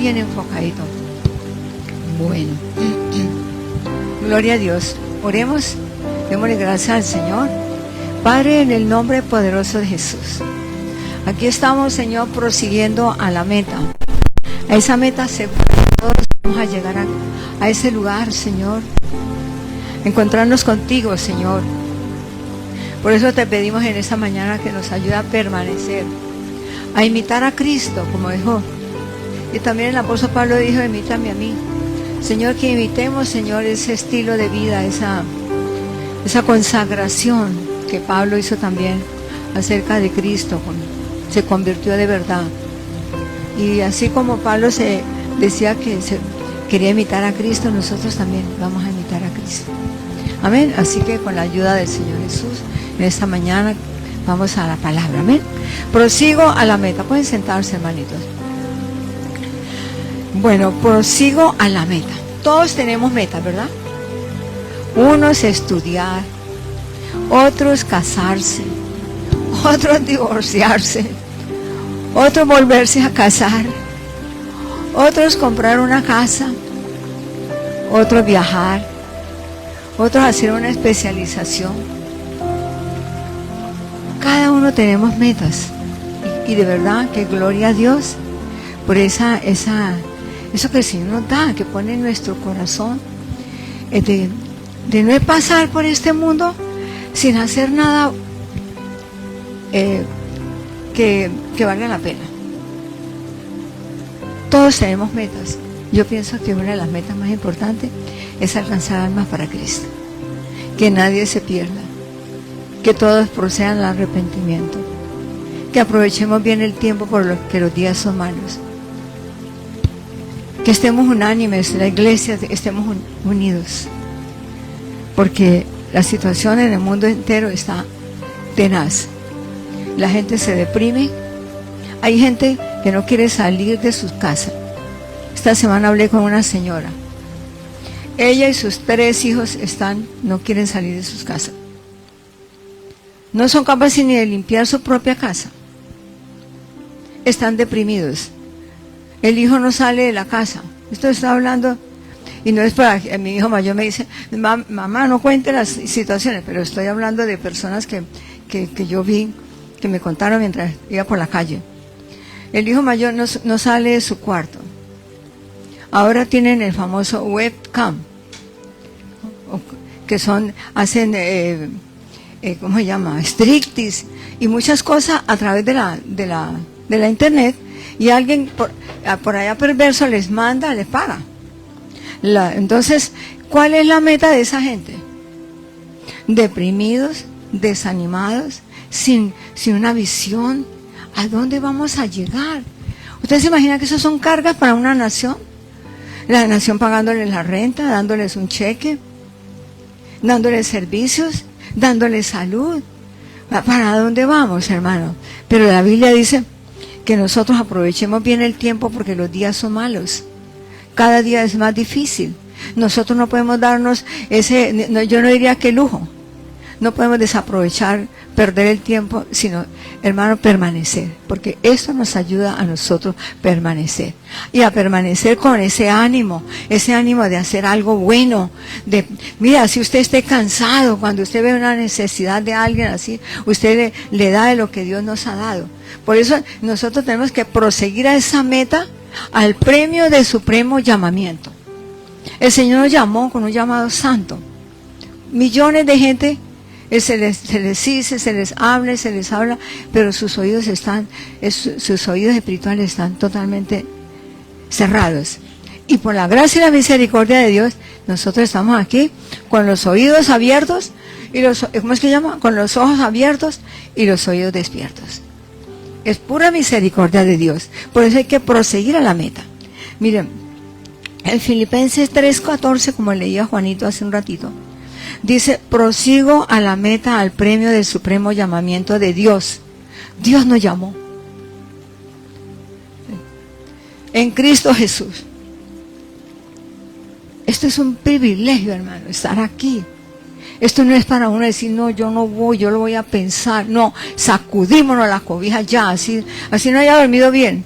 bien enfocadito. Bueno, gloria a Dios. Oremos, démosle gracias al Señor. Padre, en el nombre poderoso de Jesús, aquí estamos, Señor, prosiguiendo a la meta, a esa meta segura. Todos vamos a llegar a ese lugar, Señor, encontrarnos contigo, Señor. Por eso te pedimos en esta mañana que nos ayude a permanecer, a imitar a Cristo, como dijo, y también el apóstol Pablo dijo, imítame a mí. Señor, que imitemos, Señor, ese estilo de vida, esa consagración que Pablo hizo también acerca de Cristo, se convirtió de verdad. Y así como Pablo se decía que quería imitar a Cristo, nosotros también vamos a imitar a Cristo. Amén. Así que con la ayuda del Señor Jesús, en esta mañana vamos a la palabra. Amén. Prosigo a la meta. Pueden sentarse, hermanitos. Bueno, prosigo a la meta. Todos tenemos metas, ¿verdad? Unos estudiar, otros casarse, otros divorciarse, otros volverse a casar, otros comprar una casa, otros viajar, otros hacer una especialización. Cada uno tenemos metas y de verdad que gloria a Dios por eso que el Señor nos da, que pone en nuestro corazón, de no pasar por este mundo sin hacer nada que valga la pena. Todos tenemos metas. Yo pienso que una de las metas más importantes es alcanzar almas para Cristo, que nadie se pierda, que todos procedan al arrepentimiento, que aprovechemos bien el tiempo porque los días son malos, que estemos unánimes, la iglesia estemos unidos, porque la situación en el mundo entero está tenaz. La gente se deprime, hay gente que no quiere salir de sus casas. Esta semana hablé con una señora, ella y sus 3 hijos no quieren salir de sus casas, no son capaces ni de limpiar su propia casa, están deprimidos. El hijo no sale de la casa. Esto está hablando, y no es para mi hijo mayor me dice, mamá, no cuente las situaciones, pero estoy hablando de personas que yo vi, que me contaron mientras iba por la calle. El hijo mayor no sale de su cuarto. Ahora tienen el famoso webcam, que hacen, ¿cómo se llama? Striptease y muchas cosas a través de la internet, y alguien por allá perverso les manda, les paga. Entonces, ¿cuál es la meta de esa gente? Deprimidos, desanimados, sin una visión. ¿A dónde vamos a llegar? ¿Ustedes se imaginan que eso son cargas para una nación? La nación pagándoles la renta, dándoles un cheque, dándoles servicios, dándoles salud. ¿Para dónde vamos, hermano? Pero la Biblia dice que nosotros aprovechemos bien el tiempo porque los días son malos. Cada día es más difícil. Nosotros no podemos darnos yo no diría que lujo. No podemos desaprovechar, perder el tiempo, sino, hermano, permanecer. Porque esto nos ayuda a nosotros permanecer. Y a permanecer con ese ánimo de hacer algo bueno. Mira, si usted esté cansado, cuando usted ve una necesidad de alguien así, usted le da de lo que Dios nos ha dado. Por eso nosotros tenemos que proseguir a esa meta, al premio de supremo llamamiento. El Señor nos llamó con un llamado santo. Millones de gente se les dice, se les habla, pero sus oídos espirituales están totalmente cerrados. Y por la gracia y la misericordia de Dios, nosotros estamos aquí con los oídos abiertos y ¿cómo es que llama? Con los ojos abiertos y los oídos despiertos. Es pura misericordia de Dios. Por eso hay que proseguir a la meta. Miren, en Filipenses 3:14, como leía Juanito hace un ratito, dice, prosigo a la meta, al premio del supremo llamamiento de Dios. Dios nos llamó. En Cristo Jesús. Esto es un privilegio, hermano, estar aquí. Esto no es para uno decir, no, yo no voy, yo lo voy a pensar. No, sacudímonos la cobija ya, así no haya dormido bien.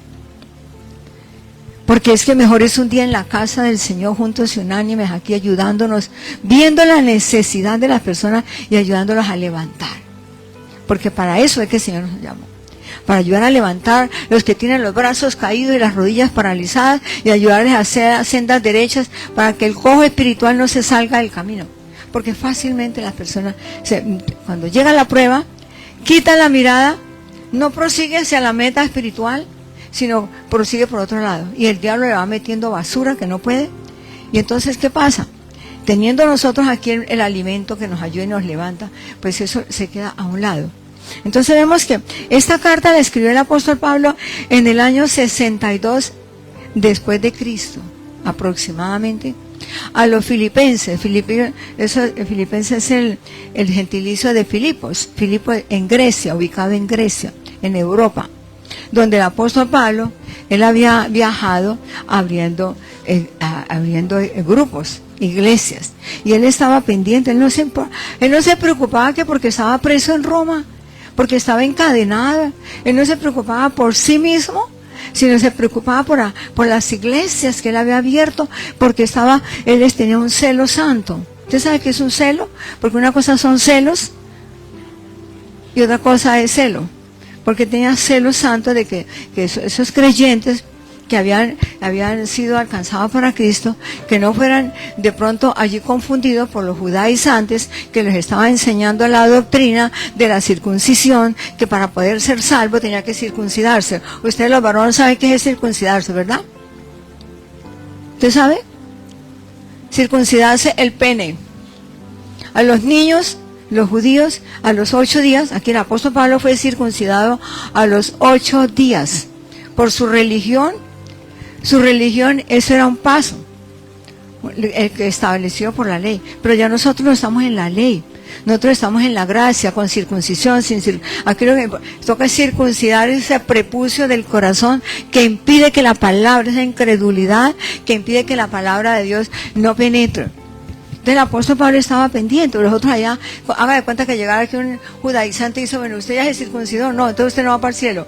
Porque es que mejor es un día en la casa del Señor juntos y unánimes aquí ayudándonos, viendo la necesidad de las personas y ayudándolos a levantar. Porque para eso es que el Señor nos llamó. Para ayudar a levantar los que tienen los brazos caídos y las rodillas paralizadas y ayudarles a hacer sendas derechas para que el cojo espiritual no se salga del camino. Porque fácilmente las personas, cuando llega la prueba, quitan la mirada, no prosigue hacia la meta espiritual, sino prosigue por otro lado. Y el diablo le va metiendo basura que no puede. Y entonces, ¿qué pasa? Teniendo nosotros aquí el alimento que nos ayuda y nos levanta, pues eso se queda a un lado. Entonces vemos que esta carta la escribió el apóstol Pablo en el año 62 después de Cristo, aproximadamente, a los filipenses. Filipenses es el gentilicio de Filipos. Filipos en Grecia, ubicado en Grecia, en Europa, donde el apóstol Pablo, él había viajado abriendo grupos, iglesias, y él estaba pendiente. Él no se preocupaba que porque estaba preso en Roma, porque estaba encadenado, él no se preocupaba por sí mismo, sino se preocupaba por las iglesias que él había abierto, porque él tenía un celo santo. ¿Usted sabe qué es un celo? Porque una cosa son celos y otra cosa es celo. Porque tenía celo santo de que esos creyentes que habían sido alcanzados para Cristo, que no fueran de pronto allí confundidos por los judaizantes que les estaban enseñando la doctrina de la circuncisión, que para poder ser salvo tenía que circuncidarse. Ustedes los varones saben qué es circuncidarse, ¿verdad? ¿Usted sabe? Circuncidarse el pene. A los niños, los judíos, a los 8 días, aquí el apóstol Pablo fue circuncidado a los 8 días. Por su religión, eso era un paso, el que estableció por la ley. Pero ya nosotros no estamos en la ley, nosotros estamos en la gracia, con circuncisión, aquí lo que toca es circuncidar ese prepucio del corazón que impide que la palabra, esa incredulidad, que impide que la palabra de Dios no penetre. Entonces el apóstol Pablo estaba pendiente, los otros allá, haga de cuenta que llegara aquí un judaizante y dice, bueno, usted ya se circuncidó, no, entonces usted no va para el cielo.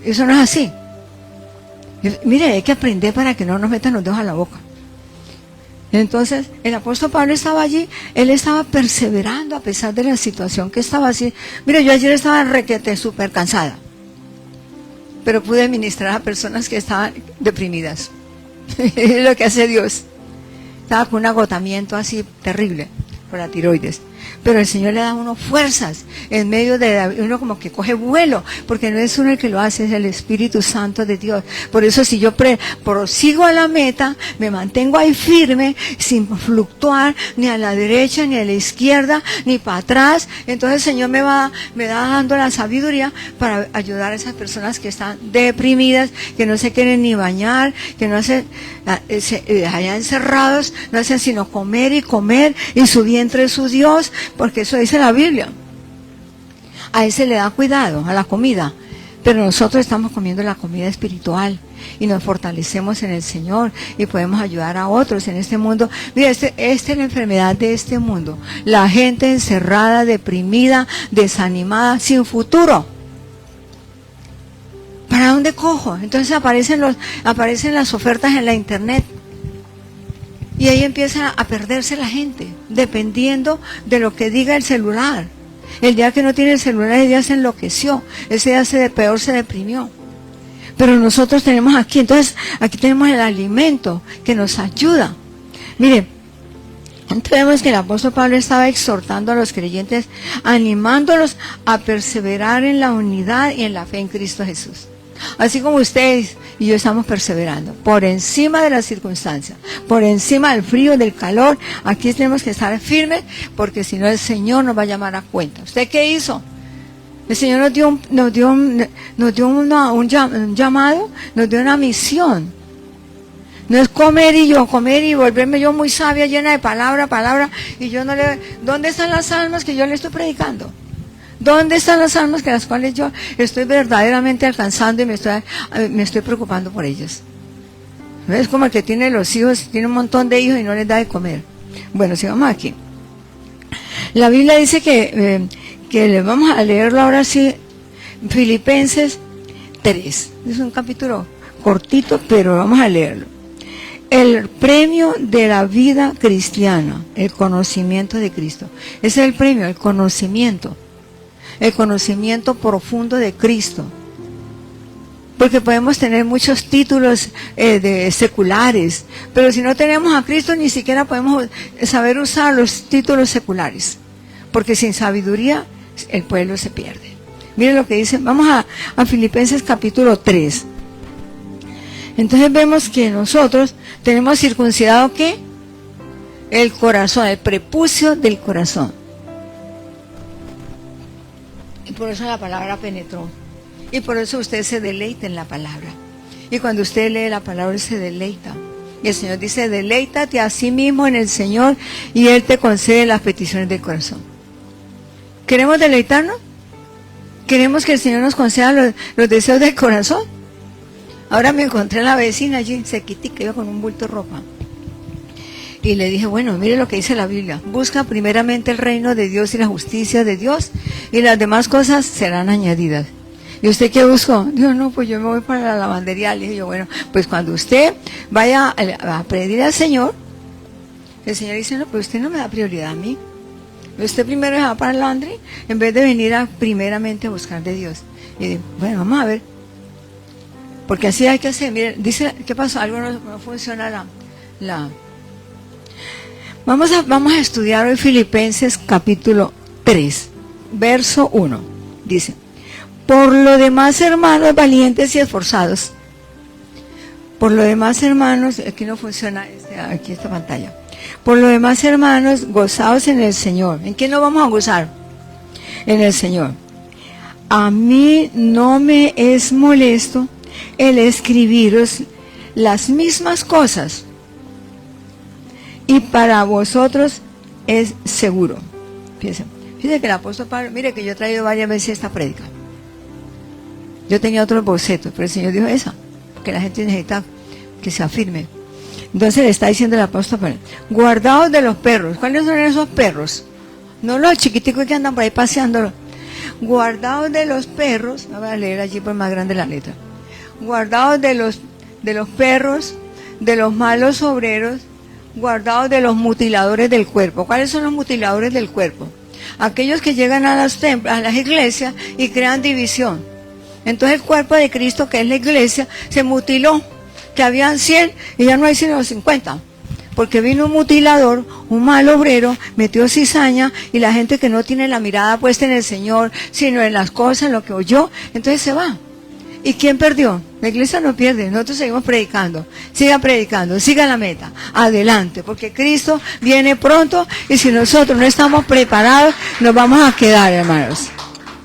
Eso no es así. Mire, hay que aprender para que no nos metan los dedos a la boca. Entonces, el apóstol Pablo estaba allí, él estaba perseverando a pesar de la situación que estaba así. Mire, yo ayer estaba súper cansada, pero pude ministrar a personas que estaban deprimidas. Es lo que hace Dios. Estaba con un agotamiento así terrible por la tiroides. Pero el Señor le da a uno fuerzas en medio de uno, como que coge vuelo, porque no es uno el que lo hace, es el Espíritu Santo de Dios. Por eso si yo prosigo a la meta, me mantengo ahí firme, sin fluctuar ni a la derecha, ni a la izquierda, ni para atrás, entonces el Señor me da dando la sabiduría para ayudar a esas personas que están deprimidas, que no se quieren ni bañar, que no hacen, allá encerrados, no hacen sino comer, y su vientre es su Dios, porque eso dice la Biblia. A ese le da cuidado, a la comida, pero nosotros estamos comiendo la comida espiritual y nos fortalecemos en el Señor y podemos ayudar a otros en este mundo. Mira, esta es la enfermedad de este mundo, la gente encerrada, deprimida, desanimada, sin futuro. ¿Para dónde cojo? Entonces aparecen las ofertas en la internet. Y ahí empieza a perderse la gente, dependiendo de lo que diga el celular. El día que no tiene el celular, ese día se enloqueció, ese día peor se deprimió. Pero nosotros tenemos aquí, entonces, aquí tenemos el alimento que nos ayuda. Mire, entonces vemos que el apóstol Pablo estaba exhortando a los creyentes, animándolos a perseverar en la unidad y en la fe en Cristo Jesús. Así como ustedes y yo estamos perseverando, por encima de las circunstancias, por encima del frío, del calor, aquí tenemos que estar firmes, porque si no el Señor nos va a llamar a cuenta. ¿Usted qué hizo? El Señor nos dio un llamado, nos dio una misión. No es comer y volverme yo muy sabia, llena de palabra, y yo no le... ¿Dónde están las almas que yo le estoy predicando? ¿Dónde están las almas que las cuales yo estoy verdaderamente alcanzando y me estoy preocupando por ellas? ¿No? Es como el que tiene los hijos, tiene un montón de hijos y no les da de comer. Bueno, sigamos aquí. La Biblia dice que le vamos a leerlo ahora sí, Filipenses 3. Es un capítulo cortito, pero vamos a leerlo. El premio de la vida cristiana, el conocimiento de Cristo. Ese es el premio, el conocimiento profundo de Cristo. Porque podemos tener muchos títulos seculares, pero si no tenemos a Cristo ni siquiera podemos saber usar los títulos seculares, porque sin sabiduría el pueblo se pierde. Miren lo que dice, vamos a Filipenses capítulo 3. Entonces vemos que nosotros tenemos circuncidado ¿qué? El corazón, el prepucio del corazón. Y por eso la palabra penetró. Y por eso usted se deleita en la palabra. Y cuando usted lee la palabra, se deleita. Y el Señor dice, deleítate a sí mismo en el Señor y Él te concede las peticiones del corazón. ¿Queremos deleitarnos? ¿Queremos que el Señor nos conceda los deseos del corazón? Ahora me encontré a la vecina allí, sequitica, iba con un bulto de ropa. Y le dije, bueno, mire lo que dice la Biblia. Busca primeramente el reino de Dios y la justicia de Dios, y las demás cosas serán añadidas. ¿Y usted qué buscó? Dijo, no, pues yo me voy para la lavandería. Le dije yo, bueno, pues cuando usted vaya a pedir al Señor, el Señor dice, no, pues usted no me da prioridad a mí. Usted primero se va para el laundry, en vez de venir primeramente a buscar de Dios. Y dije, bueno, vamos a ver. Porque así hay que hacer. Miren, dice, ¿qué pasó? Algo no funciona Vamos a estudiar hoy Filipenses capítulo 3, verso 1. Dice, por lo demás, hermanos valientes y esforzados. Por lo demás, hermanos, aquí no funciona aquí esta pantalla. Por lo demás, hermanos, gozaos en el Señor. ¿En qué nos vamos a gozar? En el Señor. A mí no me es molesto el escribiros las mismas cosas, y para vosotros es seguro. Fíjense que el apóstol Pablo, mire que yo he traído varias veces esta prédica. Yo tenía otros bocetos, pero el Señor dijo esa, que la gente necesita que se afirme. Entonces le está diciendo el apóstol Pablo, guardaos de los perros. ¿Cuáles son esos perros? No los chiquiticos que andan por ahí paseando. Guardaos de los perros. Voy a leer allí por más grande la letra. Guardaos de los perros, de los malos obreros, guardaos de los mutiladores del cuerpo. ¿Cuáles son los mutiladores del cuerpo? Aquellos que llegan a las iglesias y crean división. Entonces el cuerpo de Cristo, que es la iglesia, se mutiló, que habían 100 y ya no hay sino 50. Porque vino un mutilador, un mal obrero, metió cizaña, y la gente que no tiene la mirada puesta en el Señor, sino en las cosas, en lo que oyó, entonces se va. ¿Y quién perdió? La iglesia no pierde, nosotros seguimos predicando. Siga predicando, siga la meta, adelante, porque Cristo viene pronto, y si nosotros no estamos preparados, nos vamos a quedar, hermanos.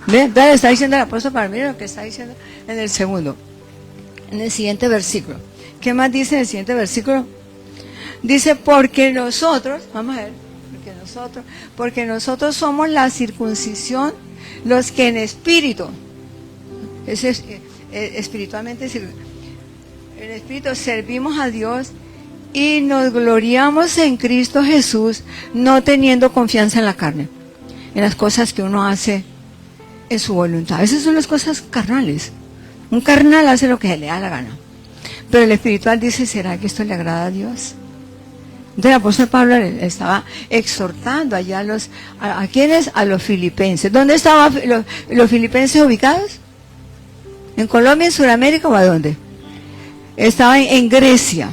¿Ven? Entonces está diciendo el apóstol Pablo, mira lo que está diciendo en el segundo, en el siguiente versículo. ¿Qué más dice en el siguiente versículo? Dice, porque nosotros, vamos a ver, porque nosotros somos la circuncisión, los que en espíritu, espiritualmente, en espíritu servimos a Dios y nos gloriamos en Cristo Jesús, no teniendo confianza en la carne, en las cosas que uno hace en su voluntad. Esas son las cosas carnales. Un carnal hace lo que se le da la gana, pero el espiritual dice, ¿será que esto le agrada a Dios? Entonces el apóstol Pablo estaba exhortando allá ¿a quiénes? A los filipenses. ¿Dónde estaban los filipenses ubicados? ¿En Colombia, en Sudamérica o a dónde? Estaban en Grecia.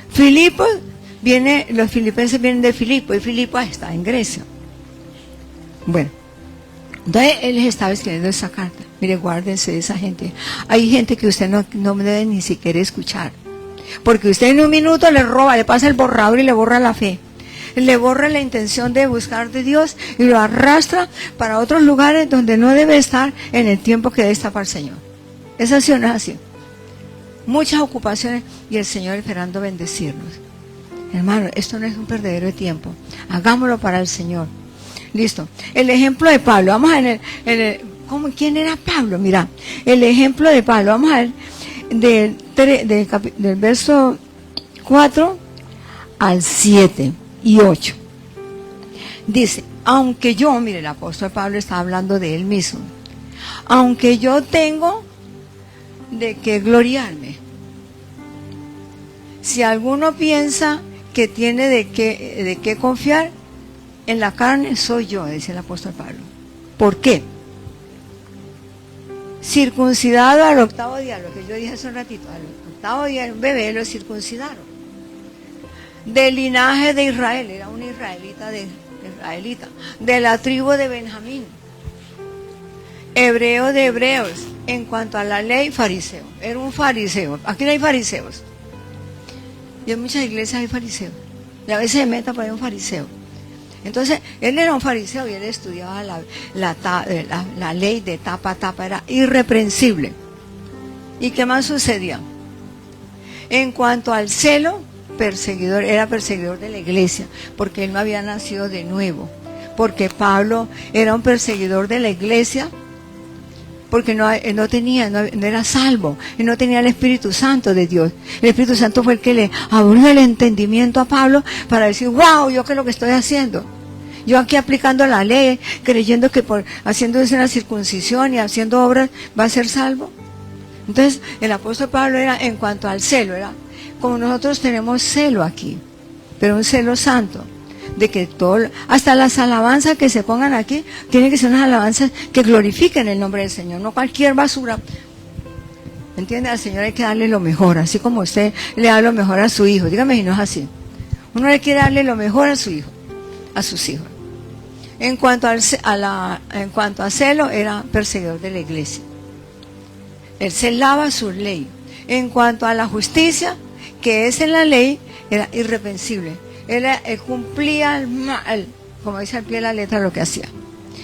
Los filipenses vienen de Filipo, y Filipo está en Grecia. Bueno, entonces él les estaba escribiendo esa carta. Mire, guárdense de esa gente. Hay gente que usted no debe ni siquiera escuchar. Porque usted en un minuto le roba, le pasa el borrador y le borra la fe. Le borra la intención de buscar de Dios y lo arrastra para otros lugares donde no debe estar en el tiempo que debe estar para el Señor. ¿Es así o no es así? Muchas ocupaciones y el Señor esperando bendecirnos. Hermano, esto no es un perdedero de tiempo. Hagámoslo para el Señor. Listo. El ejemplo de Pablo. Vamos a ver ¿quién era Pablo? Mira, el ejemplo de Pablo. Vamos a ver del verso 4 al 7 y 8. Dice, aunque yo, mire, el apóstol Pablo está hablando de él mismo, aunque yo tengo de qué gloriarme, Si alguno piensa que tiene de qué confiar, en la carne soy yo, dice el apóstol Pablo. ¿Por qué? Circuncidado al 8º día, lo que yo dije hace un ratito, al 8º día un bebé lo circuncidaron. Del linaje de Israel, era un israelita, de la tribu de Benjamín. Hebreo de hebreos, en cuanto a la ley, fariseo. Era un fariseo. Aquí no hay fariseos. Y en muchas iglesias hay fariseos. Y a veces se meta por ahí un fariseo. Entonces, él era un fariseo y él estudiaba la ley de tapa a tapa, era irreprensible. ¿Y qué más sucedía? En cuanto al celo, era perseguidor de la iglesia, porque él no había nacido de nuevo. Porque Pablo era un perseguidor de la iglesia, porque no era salvo, él no tenía el Espíritu Santo de Dios. El Espíritu Santo fue el que le abrió el entendimiento a Pablo para decir, wow, ¿yo qué es lo que estoy haciendo? Yo aquí aplicando la ley, creyendo que por haciendo una circuncisión y haciendo obras va a ser salvo. Entonces, el apóstol Pablo era, en cuanto al celo, era como nosotros tenemos celo aquí, pero un celo santo, de que hasta las alabanzas que se pongan aquí, tienen que ser unas alabanzas que glorifiquen el nombre del Señor, no cualquier basura. ¿Entiende? Al Señor hay que darle lo mejor, así como usted le da lo mejor a su hijo. Dígame si no es así. Uno le quiere darle lo mejor a su hijo, a sus hijos. En cuanto a celo, era perseguidor de la iglesia. Él celaba su ley. En cuanto a la justicia, que es en la ley, era irreprensible. Él cumplía como dice al pie de la letra, lo que hacía.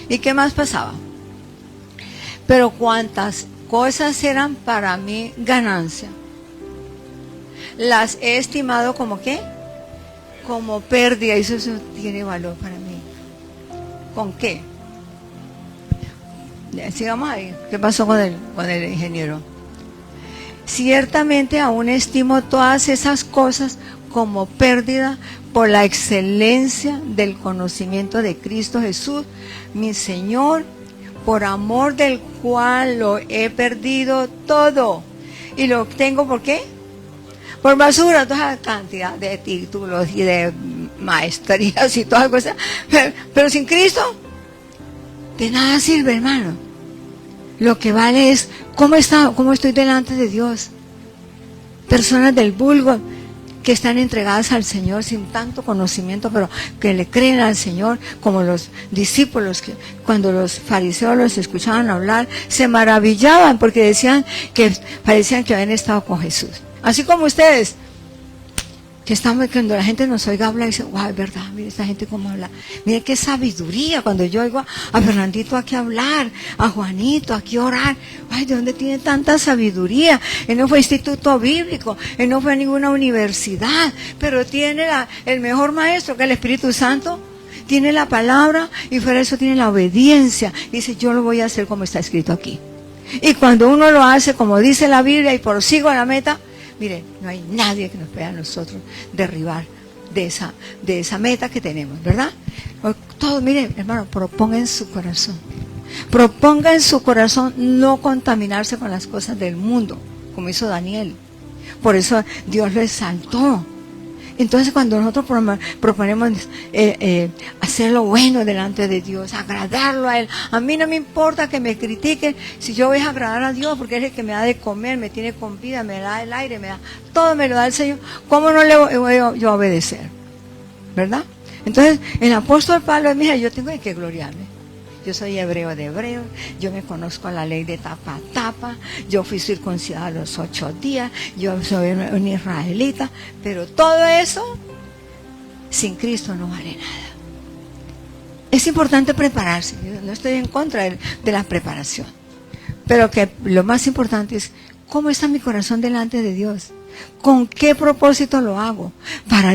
¿Y qué más pasaba? Pero cuántas cosas eran para mí ganancia, las he estimado como ¿qué? Como pérdida. Eso tiene valor para mí. ¿Con qué? Sigamos ahí. ¿Qué pasó con el ingeniero? Ciertamente aún estimo todas esas cosas como pérdida por la excelencia del conocimiento de Cristo Jesús, mi Señor, por amor del cual lo he perdido todo. ¿Y lo obtengo por qué? Por basura, toda cantidad de títulos y de maestrías y todas cosas. Pero sin Cristo, de nada sirve, hermano. Lo que vale es cómo estoy delante de Dios. Personas del vulgo que están entregadas al Señor sin tanto conocimiento, pero que le creen al Señor, como los discípulos que cuando los fariseos los escuchaban hablar, se maravillaban porque parecían que habían estado con Jesús. Así como ustedes, cuando la gente nos oiga hablar, dice, wow, es verdad, mire esta gente cómo habla, mire qué sabiduría. Cuando yo oigo a Fernandito aquí hablar, a Juanito aquí orar, ay, ¿de dónde tiene tanta sabiduría? Él no fue instituto bíblico, él no fue a ninguna universidad, pero tiene el mejor maestro, que es el Espíritu Santo, tiene la palabra, y fuera de eso tiene la obediencia. Dice, yo lo voy a hacer como está escrito aquí. Y cuando uno lo hace como dice la Biblia y prosigo a la meta, mire, no hay nadie que nos pueda a nosotros derribar de esa meta que tenemos, ¿verdad? Todos, miren, hermano, proponga en su corazón no contaminarse con las cosas del mundo, como hizo Daniel. Por eso Dios lo exaltó. Entonces, cuando nosotros proponemos hacer lo bueno delante de Dios, agradarlo a Él, a mí no me importa que me critiquen, si yo voy a agradar a Dios, porque es el que me da de comer, me tiene con vida, me da el aire, todo me lo da el Señor, ¿cómo no le voy yo a obedecer? ¿Verdad? Entonces, el apóstol Pablo, mira, yo tengo que gloriarme. Yo soy hebreo de hebreos, yo me conozco la ley de tapa a tapa, yo fui circuncidado a los 8 días, yo soy un israelita, pero todo eso sin Cristo no vale nada. Es importante prepararse, yo no estoy en contra de la preparación, pero que lo más importante es cómo está mi corazón delante de Dios. ¿Con qué propósito lo hago? ¿Para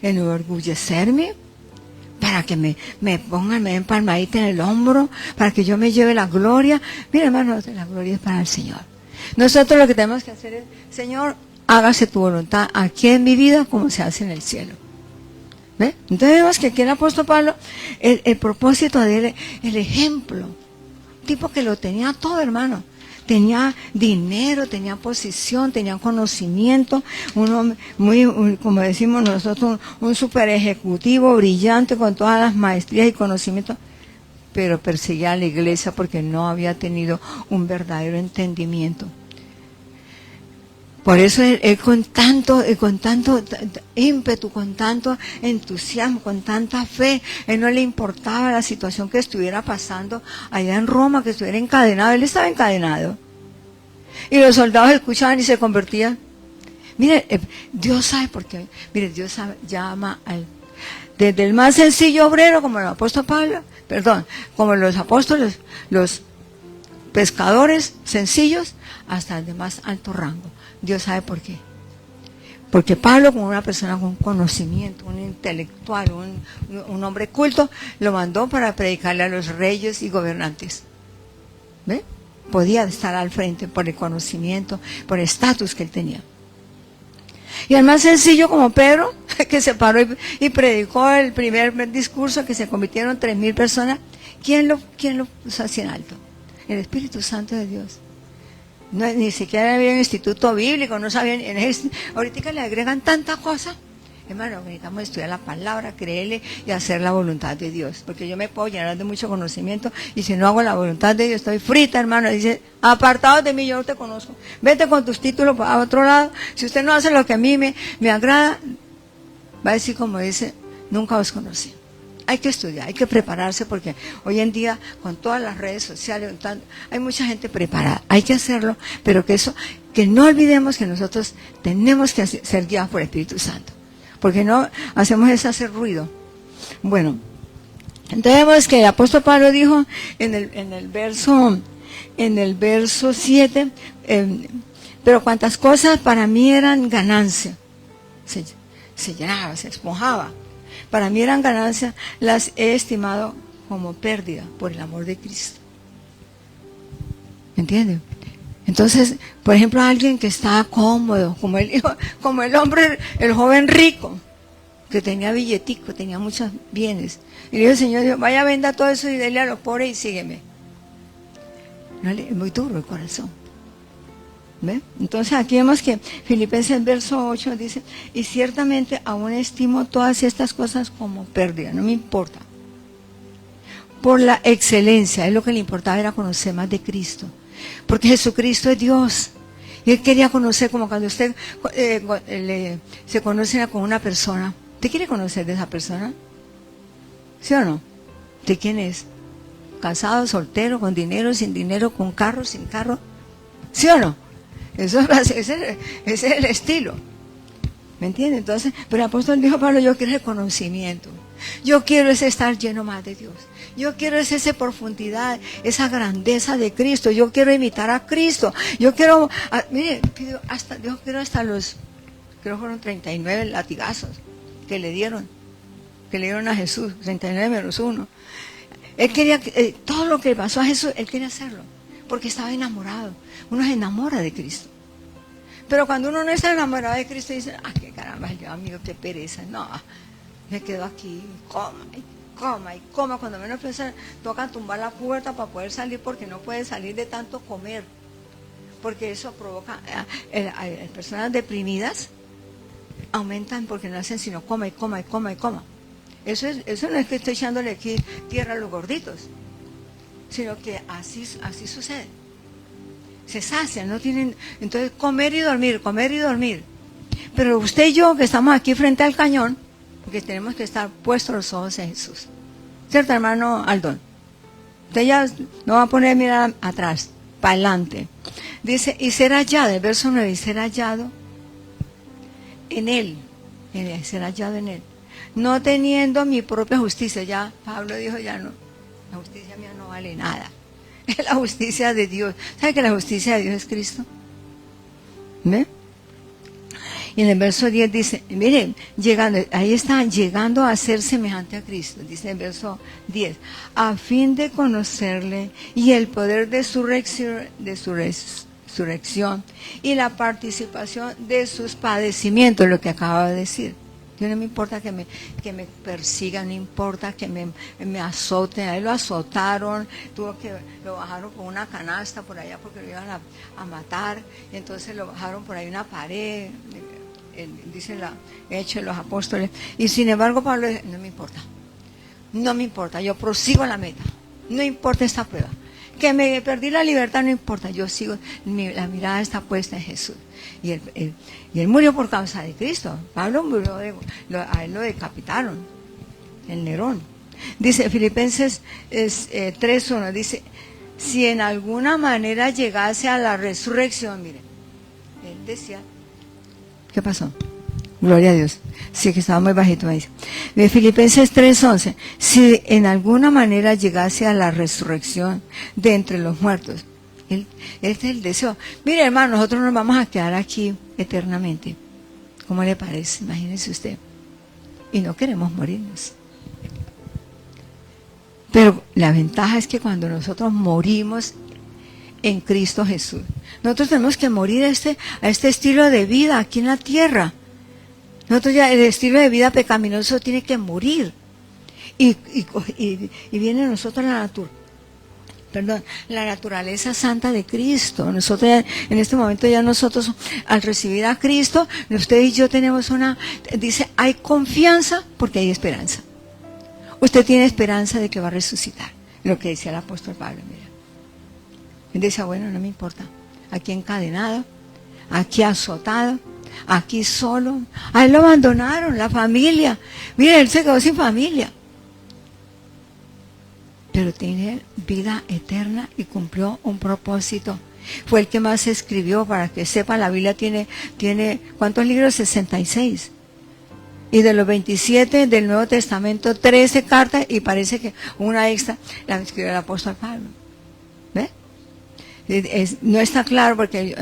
enorgullecerme? Para que me den palmadita en el hombro, para que yo me lleve la gloria. Mira, hermano, la gloria es para el Señor. Nosotros lo que tenemos que hacer es, Señor, hágase tu voluntad aquí en mi vida como se hace en el cielo. ¿Ve? Entonces vemos que aquí el apóstol Pablo, el propósito de él, el ejemplo, un tipo que lo tenía todo, hermano. tenía dinero, tenía posición, tenía conocimiento, como decimos nosotros, un super ejecutivo brillante con todas las maestrías y conocimientos, pero perseguía a la iglesia porque no había tenido un verdadero entendimiento. Por eso él con tanto ímpetu, con tanto entusiasmo, con tanta fe, él no le importaba la situación que estuviera pasando allá en Roma, que estuviera encadenado. Él estaba encadenado. Y los soldados escuchaban y se convertían. Mire, Dios sabe por qué. Mire, Dios llama desde el más sencillo obrero, como el apóstol Pablo, como los apóstoles, los pescadores sencillos, hasta el de más alto rango. Dios sabe por qué. Porque Pablo, como una persona con conocimiento, un intelectual, un hombre culto, lo mandó para predicarle a los reyes y gobernantes. ¿Ve? Podía estar al frente por el conocimiento, por el estatus que él tenía. Y al más sencillo como Pedro, que se paró y predicó el primer discurso, que se convirtieron 3,000 personas. ¿Quién lo puso así en alto? El Espíritu Santo de Dios. No, ni siquiera había un instituto bíblico, no sabían. Ahorita le agregan tanta cosa. Hermano, necesitamos estudiar la palabra, creerle y hacer la voluntad de Dios. Porque yo me puedo llenar de mucho conocimiento y si no hago la voluntad de Dios, estoy frita, hermano. Dice, apartados de mí, yo no te conozco. Vete con tus títulos a otro lado. Si usted no hace lo que a mí me agrada, va a decir como dice, nunca os conocí. Hay que estudiar, hay que prepararse porque hoy en día con todas las redes sociales hay mucha gente preparada. Hay que hacerlo, pero que no olvidemos que nosotros tenemos que ser guiados por el Espíritu Santo. Porque no hacemos es hacer ruido. Bueno, entonces vemos que el apóstol Pablo dijo en el verso 7, pero cuantas cosas para mí eran ganancia. Se llenaba, se esponjaba. Para mí eran ganancias, las he estimado como pérdida por el amor de Cristo. ¿Me entienden? Entonces, por ejemplo, alguien que estaba cómodo, como el hombre, el joven rico, que tenía billetico, tenía muchos bienes. Y le dijo el Señor, dijo, vaya, venda todo eso y dele a los pobres y sígueme. No, es muy duro el corazón. ¿Ve? Entonces aquí vemos que Filipenses verso 8 dice, y ciertamente aún estimo todas estas cosas como pérdida, no me importa. Por la excelencia, es lo que le importaba era conocer más de Cristo. Porque Jesucristo es Dios. Y él quería conocer, como cuando usted se conoce con una persona. ¿Usted quiere conocer de esa persona? ¿Sí o no? ¿De quién es? ¿Casado, soltero, con dinero, sin dinero, con carro, sin carro? ¿Sí o no? Ese es el estilo. ¿Me entiende? Entonces, pero el apóstol dijo, Pablo, yo quiero el conocimiento. Yo quiero ese estar lleno más de Dios. Yo quiero esa profundidad, esa grandeza de Cristo. Yo quiero imitar a Cristo. Yo quiero, mire, yo quiero hasta los, creo que fueron 39 latigazos que le dieron a Jesús, 39 menos 1. Él quería, todo lo que pasó a Jesús, él quería hacerlo, porque estaba enamorado. Uno se enamora de Cristo. Pero cuando uno no está enamorado de Cristo, dice, qué caramba, yo amigo, qué pereza. No, me quedo aquí, coma. Cuando menos piensa, toca tumbar la puerta para poder salir, porque no puede salir de tanto comer. Porque eso provoca, personas deprimidas aumentan porque no hacen sino coma. Eso no es que estoy echándole aquí tierra a los gorditos, sino que así sucede. Se sacian, no tienen, entonces comer y dormir. Pero usted y yo que estamos aquí frente al cañón, porque tenemos que estar puestos los ojos en Jesús. ¿Cierto, hermano Aldón? Usted ya no va a poner mirar atrás, para adelante. Dice, y ser hallado, el verso 9, y ser hallado en Él, no teniendo mi propia justicia. Ya Pablo dijo, ya no, la justicia mía no vale nada. Es la justicia de Dios. ¿Sabe que la justicia de Dios es Cristo? ¿Ve? Y en el verso 10 dice, miren, ahí está, llegando a ser semejante a Cristo, dice el verso 10, a fin de conocerle y el poder de su resurrección y la participación de sus padecimientos, lo que acaba de decir. Yo no me importa que me persigan, no importa que me azoten. A él lo azotaron, lo bajaron con una canasta por allá porque lo iban a matar. Y entonces lo bajaron por ahí una pared, dice Hechos de los Apóstoles. Y sin embargo Pablo dice, no me importa. No me importa, yo prosigo la meta. No importa esta prueba. Que me perdí la libertad, no importa. Yo sigo, la mirada está puesta en Jesús. Y él murió por causa de Cristo. Pablo murió, a él lo decapitaron, el Nerón. Dice Filipenses 3:1, dice, si en alguna manera llegase a la resurrección, miren, él decía, ¿qué pasó? Gloria a Dios. Sí, que estaba muy bajito, me dice. De Filipenses 3:11, si en alguna manera llegase a la resurrección de entre los muertos. Este es el deseo. Mire, hermano, nosotros nos vamos a quedar aquí eternamente. ¿Cómo le parece? Imagínese usted. Y no queremos morirnos. Pero la ventaja es que cuando nosotros morimos en Cristo Jesús, nosotros tenemos que morir a este estilo de vida aquí en la tierra. Nosotros ya, el estilo de vida pecaminoso tiene que morir. Y viene a nosotros la naturaleza santa de Cristo. Nosotros ya, en este momento ya nosotros, al recibir a Cristo, usted y yo tenemos dice, hay confianza porque hay esperanza. Usted tiene esperanza de que va a resucitar. Lo que decía el apóstol Pablo, mira. Él decía, bueno, no me importa. Aquí encadenado, aquí azotado, aquí solo. A él lo abandonaron, la familia. Mire, él se quedó sin familia. Pero tiene vida eterna y cumplió un propósito. Fue el que más escribió, para que sepa, la Biblia tiene ¿cuántos libros? 66. Y de los 27 del Nuevo Testamento, 13 cartas, y parece que una extra la escribió el apóstol Pablo. ¿Ve? No está claro porque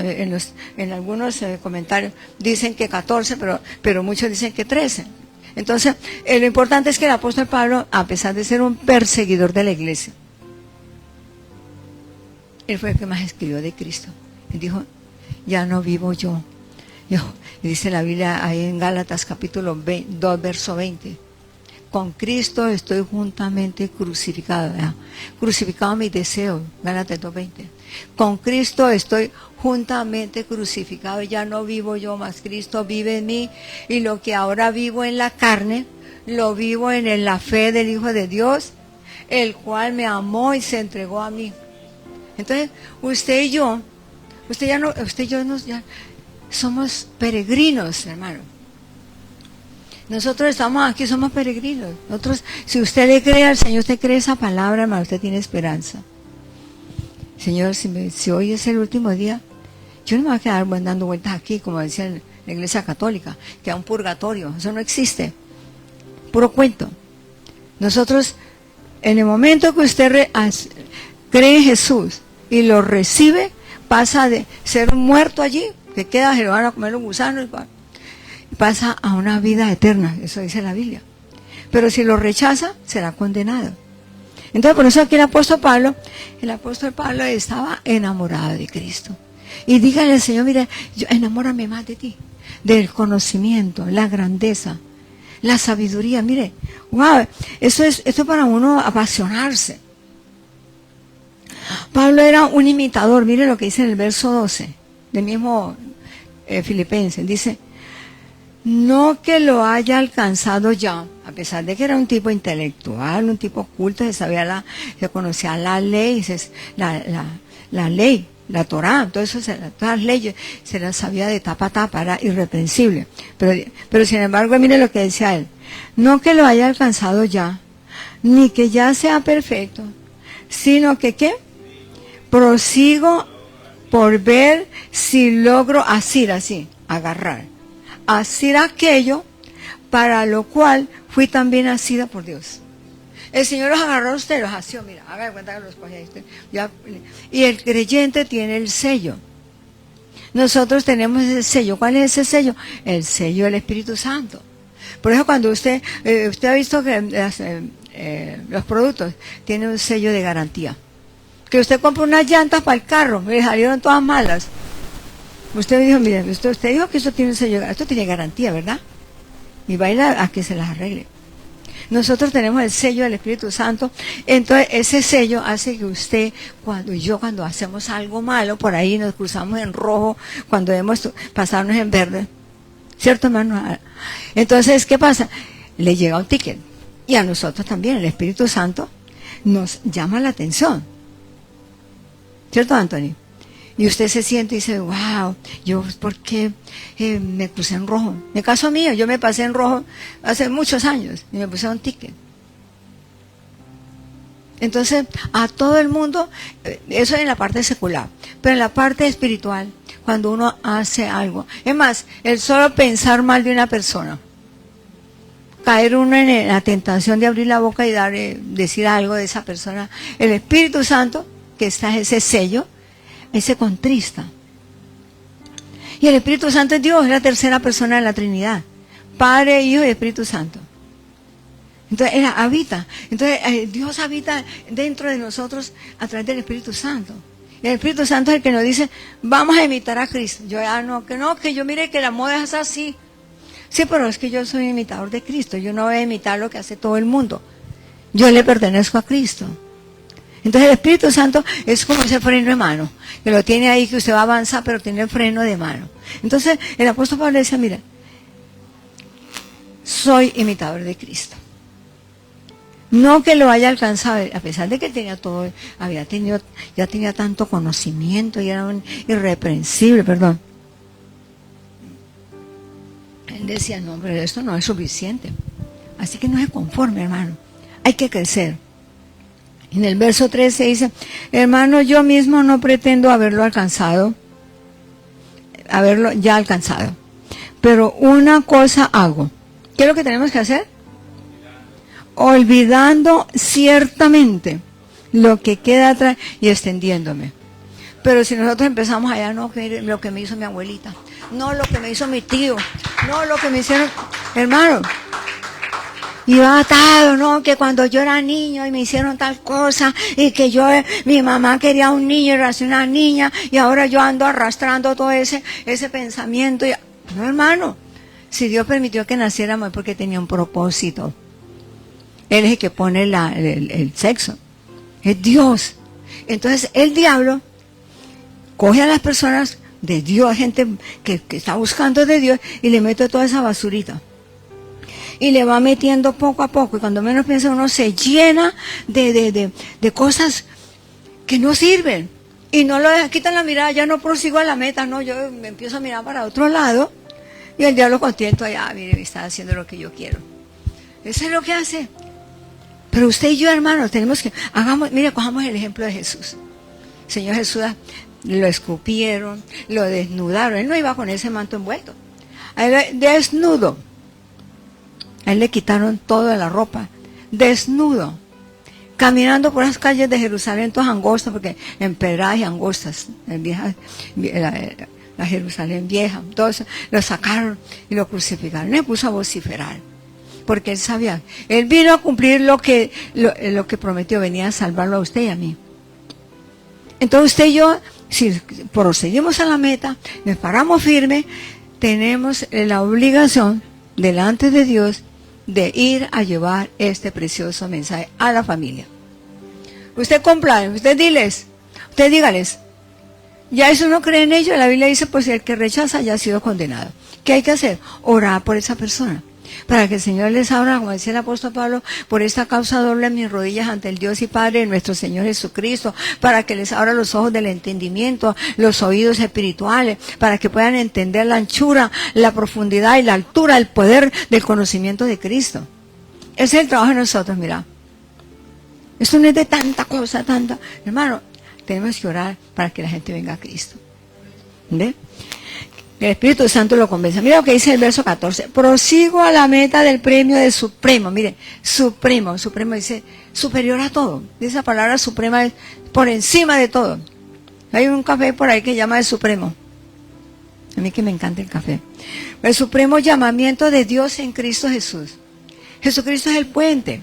en algunos comentarios dicen que 14, pero muchos dicen que 13. Entonces, lo importante es que el apóstol Pablo, a pesar de ser un perseguidor de la iglesia, él fue el que más escribió de Cristo. Él dijo, ya no vivo yo. Dice la Biblia ahí en Gálatas capítulo 2, verso 20. Con Cristo estoy juntamente crucificado. ¿verdad? Crucificado mis deseos. Gálatas 2:20. Con Cristo estoy juntamente crucificado. Ya no vivo yo, más Cristo vive en mí. Y lo que ahora vivo en la carne, lo vivo en la fe del Hijo de Dios, el cual me amó y se entregó a mí. Entonces, usted y yo ya somos peregrinos, hermano. Nosotros estamos aquí, somos peregrinos. Nosotros, si usted le cree al Señor, usted cree esa palabra, hermano, usted tiene esperanza. Señor, si hoy es el último día, yo no me voy a quedar dando vueltas aquí, como decía en la iglesia católica, que hay un purgatorio. Eso no existe. Puro cuento. Nosotros, en el momento que usted cree en Jesús y lo recibe, pasa de ser un muerto allí, que queda, se lo van a comer los gusanos, y pasa a una vida eterna. Eso dice la Biblia. Pero si lo rechaza, será condenado. Entonces, por eso aquí el apóstol Pablo estaba enamorado de Cristo. Y dígale al Señor, mira, enamórame más de ti, del conocimiento, la grandeza, la sabiduría. Mire, wow, esto es para uno apasionarse. Pablo era un imitador. Mire lo que dice en el verso 12 del mismo Filipenses. Dice, no que lo haya alcanzado ya, a pesar de que era un tipo intelectual, un tipo culto, se conocía la ley, la ley, la Torá, todo eso, todas las leyes se las sabía de tapa a tapa, era irreprensible. Pero sin embargo, mire lo que decía él, no que lo haya alcanzado ya, ni que ya sea perfecto, sino que ¿qué? Prosigo por ver si logro asir, agarrar, asir aquello para lo cual fui también asida por Dios. El Señor los agarró a ustedes, los asió, mira, haga de cuenta que los cogí ahí. Y el creyente tiene el sello. Nosotros tenemos ese sello. ¿Cuál es ese sello? El sello del Espíritu Santo. Por eso cuando usted ha visto que los productos tienen un sello de garantía. Que usted compra unas llantas para el carro, me salieron todas malas. Usted dijo, mire, usted dijo que esto tiene un sello, esto tiene garantía, ¿verdad? y va a ir a que se las arregle. Nosotros tenemos el sello del Espíritu Santo, entonces ese sello hace que usted, cuando hacemos algo malo, por ahí nos cruzamos en rojo, cuando debemos pasarnos en verde, ¿cierto, hermano? Entonces, ¿qué pasa? Le llega un ticket, y a nosotros también, el Espíritu Santo nos llama la atención, ¿cierto, Anthony? Y usted se siente y dice, wow, yo, ¿por qué me puse en rojo? En el caso mío, yo me pasé en rojo hace muchos años y me puse un ticket. Entonces, a todo el mundo, eso es en la parte secular, pero en la parte espiritual, cuando uno hace algo, es más, el solo pensar mal de una persona, caer uno en la tentación de abrir la boca y decir algo de esa persona, el Espíritu Santo, que está ese sello, se contrista. Y el Espíritu Santo es Dios, es la tercera persona de la Trinidad, Padre, Hijo y Espíritu Santo. Entonces él habita. Entonces Dios habita dentro de nosotros a través del Espíritu Santo. Y el Espíritu Santo es el que nos dice, vamos a imitar a Cristo. Yo que yo mire que la moda es así. Sí, pero es que yo soy imitador de Cristo. Yo no voy a imitar lo que hace todo el mundo. Yo le pertenezco a Cristo. Entonces el Espíritu Santo es como ese freno de mano, que lo tiene ahí, que usted va a avanzar, pero tiene el freno de mano. Entonces el apóstol Pablo decía, mira, soy imitador de Cristo. No que lo haya alcanzado, a pesar de que tenía todo, ya tenía tanto conocimiento y era un irreprensible, perdón. Él decía, no, pero esto no es suficiente. Así que no se conforme, hermano. Hay que crecer. En el verso 13 dice, hermano, yo mismo no pretendo haberlo ya alcanzado. Pero una cosa hago. ¿Qué es lo que tenemos que hacer? Olvidando ciertamente lo que queda atrás y extendiéndome. Pero si nosotros empezamos allá, no, lo que me hizo mi abuelita, no lo que me hizo mi tío, no lo que me hicieron, hermano. Y va atado, ¿no? Que cuando yo era niño y me hicieron tal cosa, y que mi mamá quería un niño y nació una niña, y ahora yo ando arrastrando todo ese pensamiento. No, hermano, si Dios permitió que naciéramos es porque tenía un propósito. Él es el que pone el sexo. Es Dios. Entonces el diablo coge a las personas de Dios, gente que está buscando de Dios, y le mete toda esa basurita. Y le va metiendo poco a poco, y cuando menos piensa uno se llena de cosas que no sirven, y no lo deja, quitan la mirada, ya no prosigo a la meta, no, yo me empiezo a mirar para otro lado, y el diablo contento, allá, mire, me está haciendo lo que yo quiero. Eso es lo que hace. Pero usted y yo, hermanos, tenemos que, cojamos el ejemplo de Jesús. Señor Jesús, lo escupieron, lo desnudaron, él no iba con ese manto envuelto, a él desnudo. A él le quitaron toda la ropa, desnudo, caminando por las calles de Jerusalén, todas angostas, porque empedradas y angostas, la Jerusalén vieja, entonces lo sacaron y lo crucificaron. Le puso a vociferar, porque él sabía, él vino a cumplir lo que prometió, venía a salvarlo a usted y a mí. Entonces usted y yo, si proseguimos a la meta, nos paramos firmes, tenemos la obligación delante de Dios de ir a llevar este precioso mensaje a la familia. Usted complace, usted dígales, ya eso no cree en ellos, la Biblia dice, pues el que rechaza ya ha sido condenado. ¿Qué hay que hacer? Orar por esa persona, para que el Señor les abra, como decía el apóstol Pablo, por esta causa doble mis rodillas ante el Dios y Padre de nuestro Señor Jesucristo, para que les abra los ojos del entendimiento, los oídos espirituales, para que puedan entender la anchura, la profundidad y la altura, el poder del conocimiento de Cristo. Ese es el trabajo de nosotros, mira. Esto no es de tanta cosa, hermano, tenemos que orar para que la gente venga a Cristo. ¿Ve? El Espíritu Santo lo convence. Mira lo que dice el verso 14. Prosigo a la meta del premio de supremo. Mire, supremo dice superior a todo. Esa palabra suprema es por encima de todo. Hay un café por ahí que llama el supremo. A mí que me encanta el café. El supremo llamamiento de Dios en Cristo Jesús. Jesucristo es el puente.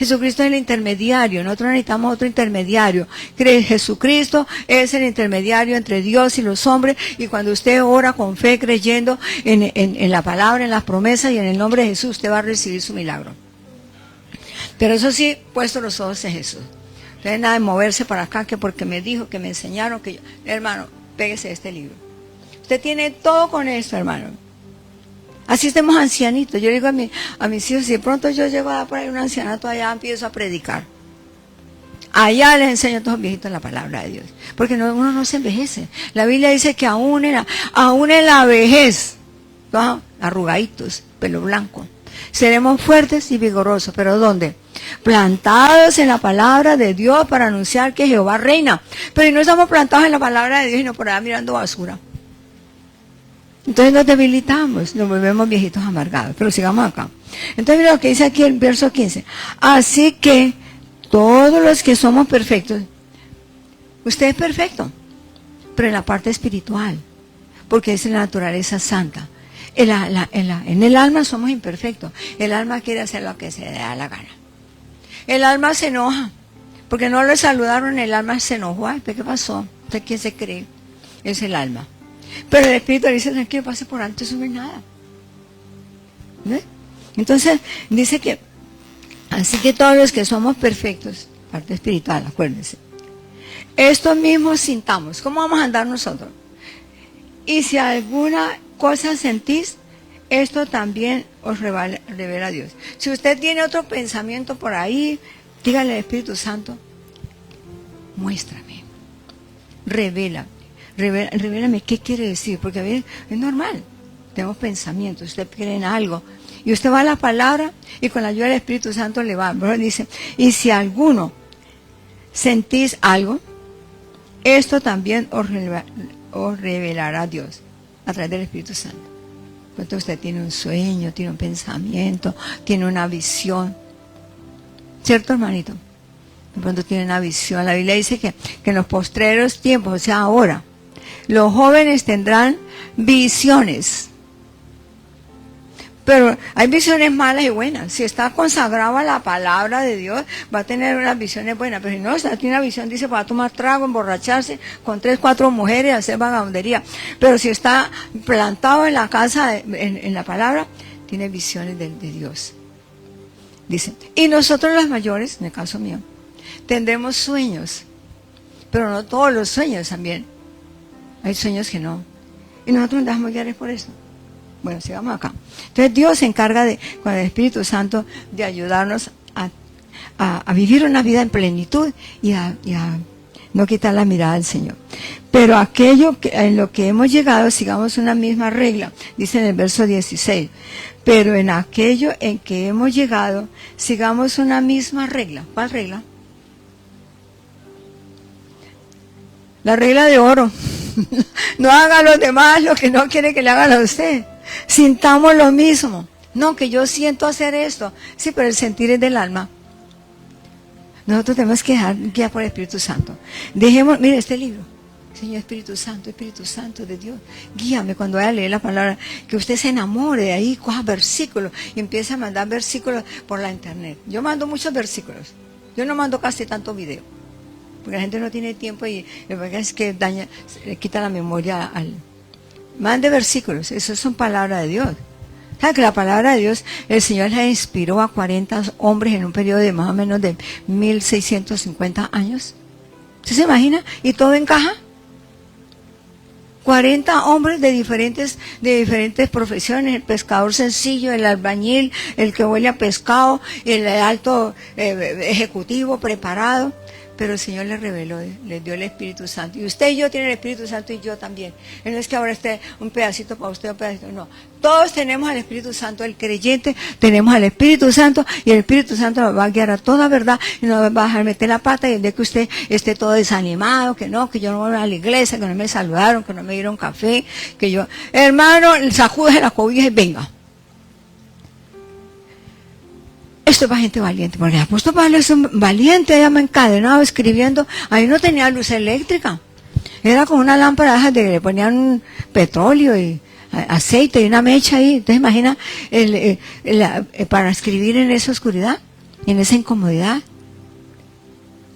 Jesucristo es el intermediario, nosotros necesitamos otro intermediario. Jesucristo es el intermediario entre Dios y los hombres, y cuando usted ora con fe, creyendo en la palabra, en las promesas y en el nombre de Jesús, usted va a recibir su milagro. Pero eso sí, puesto los ojos en Jesús. Entonces nada de moverse para acá, que porque me dijo, que me enseñaron, que yo... Hermano, pégese de este libro. Usted tiene todo con esto, hermano. Así estemos ancianitos. Yo le digo a mis hijos, si de pronto yo llego a dar por ahí un ancianato allá, empiezo a predicar. Allá les enseño a todos los viejitos la palabra de Dios. Porque uno no se envejece. La Biblia dice que aún en la vejez, ¿no? Arrugaditos, pelo blanco, seremos fuertes y vigorosos. ¿Pero dónde? Plantados en la palabra de Dios para anunciar que Jehová reina. Pero no estamos plantados en la palabra de Dios, sino por allá mirando basura. Entonces nos debilitamos, nos volvemos viejitos amargados. Pero sigamos acá. Entonces mira lo que dice aquí el verso 15. Así que todos los que somos perfectos, usted es perfecto, pero en la parte espiritual, porque es la naturaleza santa. En el alma somos imperfectos. El alma quiere hacer lo que se le da la gana. El alma se enoja, porque no le saludaron, el alma se enojó. Ay, ¿qué pasó? ¿Usted quién se cree? Es el alma. Pero el espíritu le dice, tranquilo, pase por alto, eso no es nada. ¿Ve? Entonces, dice que, así que todos los que somos perfectos, parte espiritual, acuérdense, esto mismo sintamos. ¿Cómo vamos a andar nosotros? Y si alguna cosa sentís, esto también os revela a Dios. Si usted tiene otro pensamiento por ahí, dígale al Espíritu Santo, muéstrame, revélame qué quiere decir, porque a veces es normal, tenemos pensamientos, usted cree en algo, y usted va a la palabra, y con la ayuda del Espíritu Santo le va, pero dice, y si alguno sentís algo, esto también os revelará Dios, a través del Espíritu Santo. Cuando usted tiene un sueño, tiene un pensamiento, tiene una visión, ¿cierto, hermanito? De pronto tiene una visión. La Biblia dice que en los postreros tiempos, o sea, ahora, los jóvenes tendrán visiones. Pero hay visiones malas y buenas. Si está consagrado a la palabra de Dios, va a tener unas visiones buenas. Pero si no, si tiene una visión, dice, va a tomar trago, emborracharse con 3, 4 mujeres, hacer vagabundería. Pero si está plantado en la casa, en la palabra, tiene visiones de Dios. Dice, y nosotros los mayores, en el caso mío, tendremos sueños. Pero no todos los sueños también. Hay sueños que no. Y nosotros nos dejamos guiar por eso. Bueno, sigamos acá. Entonces Dios se encarga con el Espíritu Santo de ayudarnos a vivir una vida en plenitud y a no quitar la mirada del Señor. Pero aquello en lo que hemos llegado, sigamos una misma regla, dice en el verso 16. Pero en aquello en que hemos llegado, sigamos una misma regla. ¿Cuál regla? La regla de oro. No haga a los demás lo que no quiere que le hagan a usted. Sintamos lo mismo. No, que yo siento hacer esto. Sí, pero el sentir es del alma. Nosotros tenemos que dejar guiar por el Espíritu Santo. Dejemos, mire este libro. Señor Espíritu Santo de Dios, guíame cuando vaya a leer la palabra, que usted se enamore de ahí, coja versículos y empiece a mandar versículos por la internet. Yo mando muchos versículos. Yo no mando casi tanto video, porque la gente no tiene tiempo y lo que pasa es que le quita la memoria Mande versículos, esos son palabras de Dios. ¿Sabe que la palabra de Dios, el Señor la inspiró a 40 hombres en un periodo de más o menos de 1650 años? ¿Usted se imagina? ¿Y todo encaja? 40 hombres de diferentes profesiones, el pescador sencillo, el albañil, el que huele a pescado, el alto ejecutivo preparado. Pero el Señor le reveló, le dio el Espíritu Santo. Y usted y yo tienen el Espíritu Santo y yo también. No es que ahora esté un pedacito para usted, un pedacito, no. Todos tenemos al Espíritu Santo, el creyente, tenemos al Espíritu Santo y el Espíritu Santo nos va a guiar a toda verdad y nos va a dejar meter la pata y el día que usted esté todo desanimado, que yo no voy a la iglesia, que no me saludaron, que no me dieron café, que yo, hermano, sacúdese la cobija y venga. Esto es para gente valiente, porque el apóstol Pablo es un valiente, ella me encadenado escribiendo, ahí no tenía luz eléctrica, era con una lámpara de le ponían petróleo y aceite y una mecha ahí. Entonces imagina para escribir en esa oscuridad. en esa incomodidad.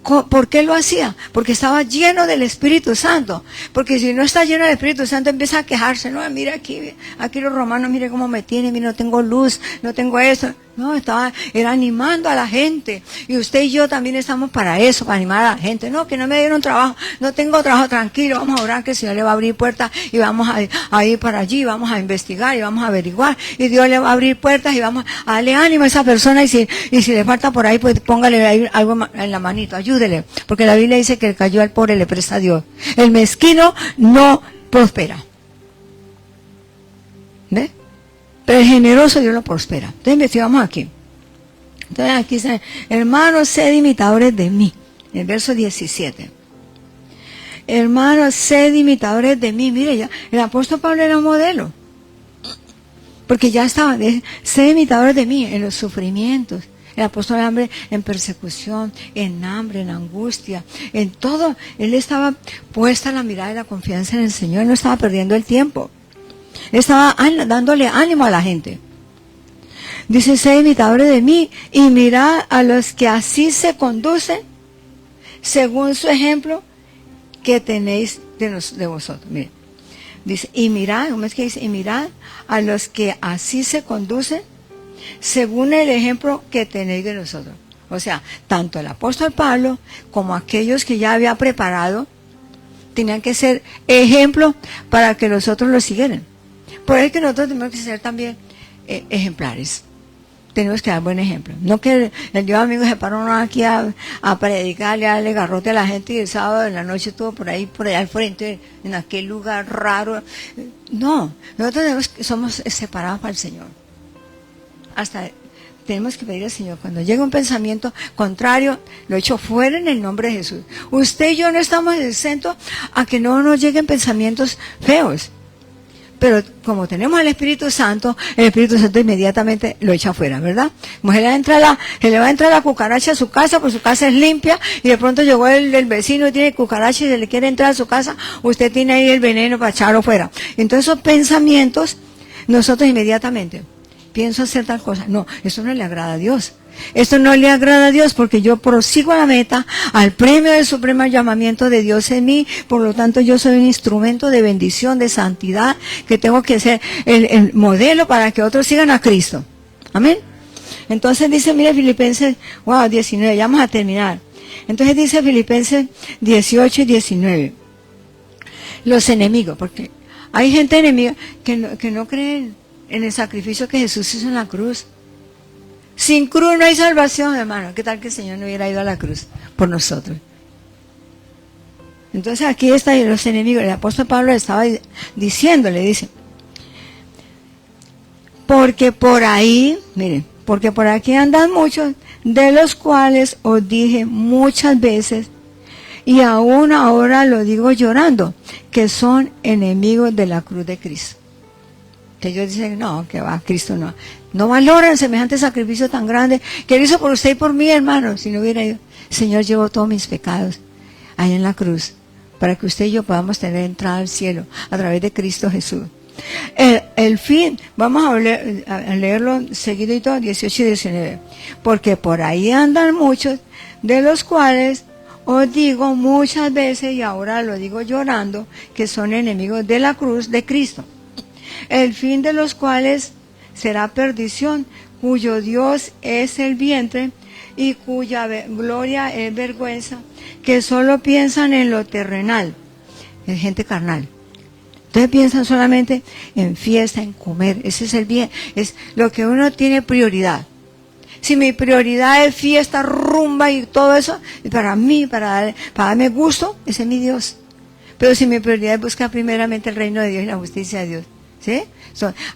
¿Por qué lo hacía? Porque estaba lleno del Espíritu Santo. Porque si no está lleno del Espíritu Santo, empieza a quejarse. No, mira aquí los romanos, mire cómo me tienen, mira, no tengo luz, no tengo eso. No, era animando a la gente. Y usted y yo también estamos para eso, para animar a la gente. No, que no me dieron trabajo, no tengo trabajo, tranquilo, vamos a orar que el Señor le va a abrir puertas y vamos a ir para allí, vamos a investigar y vamos a averiguar. Y Dios le va a abrir puertas y vamos a darle ánimo a esa persona. Y si le falta por ahí, pues póngale ahí algo en la manito, ayúdele. Porque la Biblia dice que el que ayuda al pobre le presta a Dios. El mezquino no prospera. ¿Ve? Pero el generoso Dios lo prospera. Entonces investigamos aquí. Entonces aquí dice, hermanos, sed imitadores de mí. En el verso 17. Hermanos, sed imitadores de mí. Mire, ya, el apóstol Pablo era un modelo. Porque ya estaba, sed imitadores de mí en los sufrimientos. El apóstol hambre en persecución, en hambre, en angustia, en todo. Él estaba puesta la mirada y la confianza en el Señor. Él no estaba perdiendo el tiempo. Estaba dándole ánimo a la gente. Dice, sed imitadores de mí y mirad a los que así se conducen según su ejemplo que tenéis de vosotros. Mire, dice, y mirad, ¿cómo es que dice? Y mirad a los que así se conducen según el ejemplo que tenéis de nosotros. O sea, tanto el apóstol Pablo como aquellos que ya había preparado tenían que ser ejemplos para que los otros lo siguieran. Por eso es que nosotros tenemos que ser también ejemplares. Tenemos que dar buen ejemplo. No que el Dios amigo se paró aquí a predicarle, a darle garrote a la gente y el sábado en la noche estuvo por allá al frente, en aquel lugar raro. No, nosotros somos separados para el Señor. Hasta tenemos que pedir al Señor, cuando llegue un pensamiento contrario, lo echo fuera en el nombre de Jesús. Usted y yo no estamos exentos a que no nos lleguen pensamientos feos. Pero como tenemos el Espíritu Santo inmediatamente lo echa afuera, ¿verdad? Como se le va a entrar la cucaracha a su casa, pues su casa es limpia, y de pronto llegó el vecino y tiene cucaracha y se le quiere entrar a su casa, usted tiene ahí el veneno para echarlo fuera. Entonces esos pensamientos, nosotros inmediatamente, pienso hacer tal cosa. No, eso no le agrada a Dios. Esto no le agrada a Dios porque yo prosigo a la meta, al premio del supremo llamamiento de Dios en mí. Por lo tanto, yo soy un instrumento de bendición, de santidad, que tengo que ser el modelo para que otros sigan a Cristo. Amén. Entonces dice, mire, Filipenses, 19, ya vamos a terminar. Entonces dice Filipenses 18 y 19. Los enemigos, porque hay gente enemiga que no creen en el sacrificio que Jesús hizo en la cruz. Sin cruz no hay salvación, hermano. ¿Qué tal que el Señor no hubiera ido a la cruz por nosotros? Entonces aquí están los enemigos. El apóstol Pablo estaba diciendo, le dice, porque por ahí, miren, porque por aquí andan muchos, de los cuales os dije muchas veces, y aún ahora lo digo llorando, que son enemigos de la cruz de Cristo. Que ellos dicen, no, que va, Cristo no valoran semejante sacrificio tan grande que Él hizo por usted y por mí, hermano. Si no hubiera ido, el Señor llevó todos mis pecados ahí en la cruz, para que usted y yo podamos tener entrada al cielo a través de Cristo Jesús. El fin, vamos a leerlo seguidito, 18 y 19. Porque por ahí andan muchos, de los cuales os digo muchas veces, y ahora lo digo llorando, que son enemigos de la cruz de Cristo. El fin de los cuales será perdición, cuyo Dios es el vientre y cuya gloria es vergüenza, que solo piensan en lo terrenal, es gente carnal. Entonces piensan solamente en fiesta, en comer, ese es el bien, es lo que uno tiene prioridad. Si mi prioridad es fiesta, rumba y todo eso, para mí, para darme gusto, ese es mi Dios. Pero si mi prioridad es buscar primeramente el reino de Dios y la justicia de Dios, ¿sí?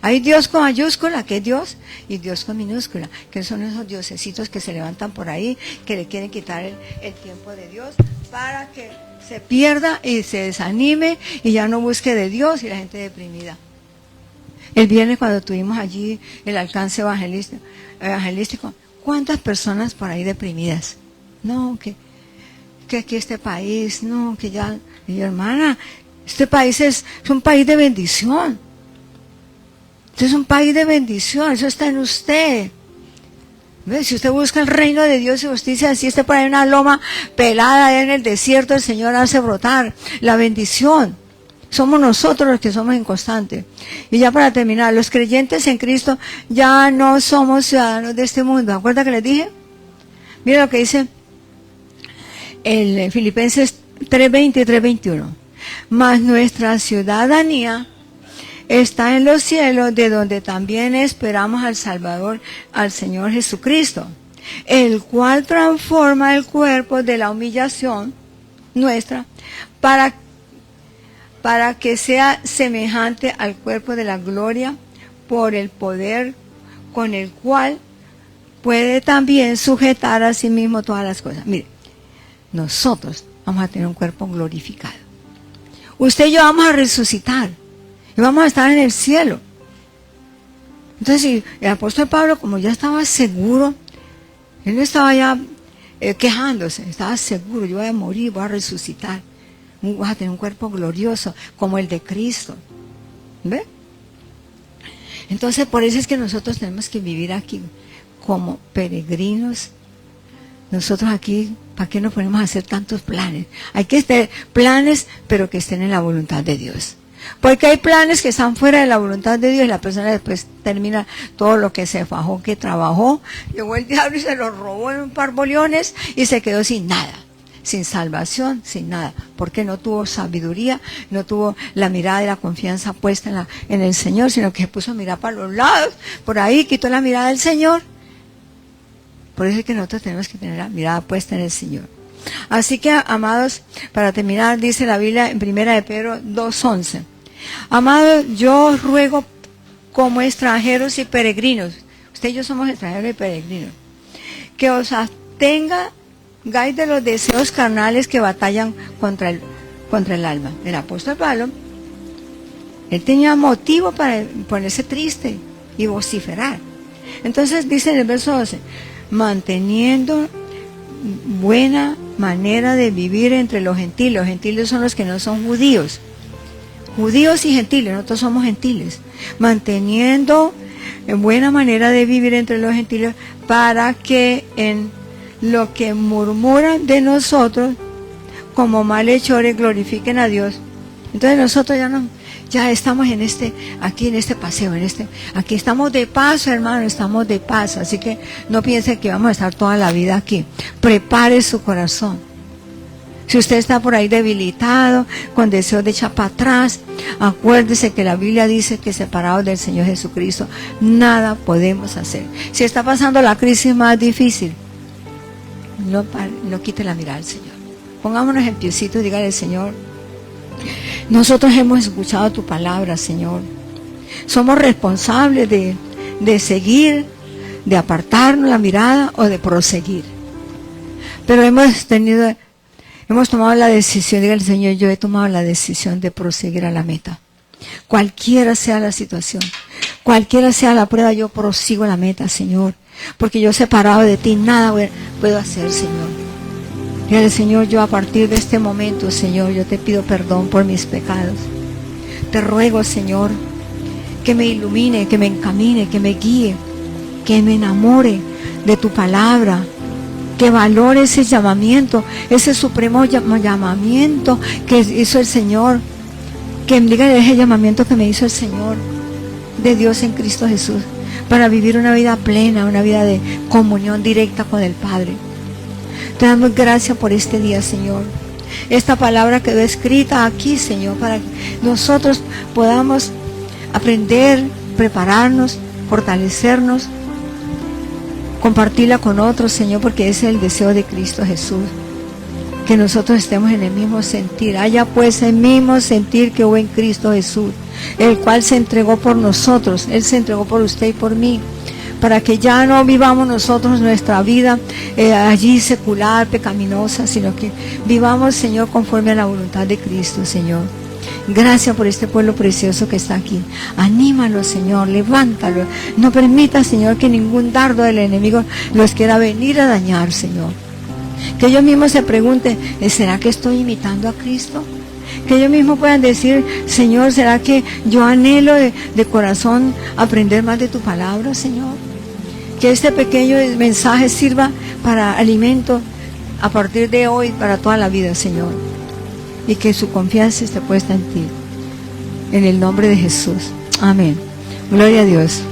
Hay Dios con mayúscula, que es Dios, y Dios con minúscula, que son esos diosesitos que se levantan por ahí, que le quieren quitar el tiempo de Dios para que se pierda y se desanime y ya no busque de Dios, y la gente deprimida. El viernes cuando tuvimos allí el alcance evangelístico, ¿cuántas personas por ahí deprimidas? No, que aquí este país, no, que ya, y yo, hermana, este país es un país de bendición. Este es un país de bendición, eso está en usted. ¿Ves? Si usted busca el reino de Dios y justicia, si esté por ahí una loma pelada en el desierto, el Señor hace brotar la bendición. Somos nosotros los que somos inconstantes. Y ya para terminar, los creyentes en Cristo ya no somos ciudadanos de este mundo. ¿Se acuerdan que les dije? Mira lo que dice el Filipenses 3:20 y 3:21. Mas nuestra ciudadanía está en los cielos, de donde también esperamos al Salvador, al Señor Jesucristo, el cual transforma el cuerpo de la humillación nuestra para que sea semejante al cuerpo de la gloria, por el poder con el cual puede también sujetar a sí mismo todas las cosas. Mire, nosotros vamos a tener un cuerpo glorificado. Usted y yo vamos a resucitar y vamos a estar en el cielo. Entonces, el apóstol Pablo, como ya estaba seguro, él no estaba ya quejándose, estaba seguro: yo voy a morir, voy a resucitar, voy a tener un cuerpo glorioso como el de Cristo. ¿Ve? Entonces, por eso es que nosotros tenemos que vivir aquí como peregrinos. Nosotros aquí, ¿para qué nos ponemos a hacer tantos planes? Hay que tener planes, pero que estén en la voluntad de Dios. Porque hay planes que están fuera de la voluntad de Dios y la persona después termina todo lo que se fajó, que trabajó, llegó el diablo y se lo robó en un par boliones y se quedó sin nada, sin salvación, sin nada, porque no tuvo sabiduría, no tuvo la mirada y la confianza puesta en el Señor, sino que se puso a mirar para los lados, por ahí quitó la mirada del Señor. Por eso es que nosotros tenemos que tener la mirada puesta en el Señor. Así que, amados, para terminar, dice la Biblia en 1 de Pedro 2:11. Amados, yo os ruego como extranjeros y peregrinos, usted y yo somos extranjeros y peregrinos, que os abstengáis de los deseos carnales que batallan contra el alma. El apóstol Pablo, él tenía motivo para ponerse triste y vociferar. Entonces dice en el verso 12, manteniendo buena manera de vivir entre los gentiles. Los gentiles son los que no son judíos. Judíos y gentiles, nosotros somos gentiles. Manteniendo buena manera de vivir entre los gentiles, para que en lo que murmuran de nosotros como malhechores glorifiquen a Dios. Entonces nosotros ya estamos aquí en este paseo, aquí estamos de paso, hermano, estamos de paso, así que no piense que vamos a estar toda la vida aquí. Prepare su corazón. Si usted está por ahí debilitado, con deseo de echar para atrás, acuérdese que la Biblia dice que separados del Señor Jesucristo, nada podemos hacer. Si está pasando la crisis más difícil, no quite la mirada al Señor. Pongámonos en piecito y dígale: Señor, nosotros hemos escuchado tu palabra, Señor. Somos responsables de seguir, de apartarnos la mirada o de proseguir. Pero hemos tomado la decisión, dígale: Señor, yo he tomado la decisión de proseguir a la meta. Cualquiera sea la situación, cualquiera sea la prueba, yo prosigo a la meta, Señor. Porque yo separado de ti nada puedo hacer, Señor. Dígale: Señor, yo a partir de este momento, Señor, yo te pido perdón por mis pecados. Te ruego, Señor, que me ilumine, que me encamine, que me guíe, que me enamore de tu palabra, que valore ese llamamiento, ese supremo llamamiento que hizo el Señor, que me diga ese llamamiento que me hizo el Señor de Dios en Cristo Jesús, para vivir una vida plena, una vida de comunión directa con el Padre. Te damos gracias por este día, Señor. Esta palabra quedó escrita aquí, Señor, para que nosotros podamos aprender, prepararnos, fortalecernos, compartirla con otros, Señor, porque ese es el deseo de Cristo Jesús. Que nosotros estemos en el mismo sentir. Haya pues el mismo sentir que hubo en Cristo Jesús, el cual se entregó por nosotros. Él se entregó por usted y por mí, para que ya no vivamos nosotros nuestra vida allí secular, pecaminosa, sino que vivamos, Señor, conforme a la voluntad de Cristo, Señor. Gracias por este pueblo precioso que está aquí. Anímalo, Señor, levántalo. No permita, Señor, que ningún dardo del enemigo los quiera venir a dañar, Señor. Que ellos mismos se pregunten: ¿será que estoy imitando a Cristo? Que ellos mismos puedan decir: Señor, ¿será que yo anhelo de corazón aprender más de tu palabra, Señor? Que este pequeño mensaje sirva para alimento a partir de hoy, para toda la vida, Señor. Y que su confianza esté puesta en ti. En el nombre de Jesús. Amén. Gloria a Dios.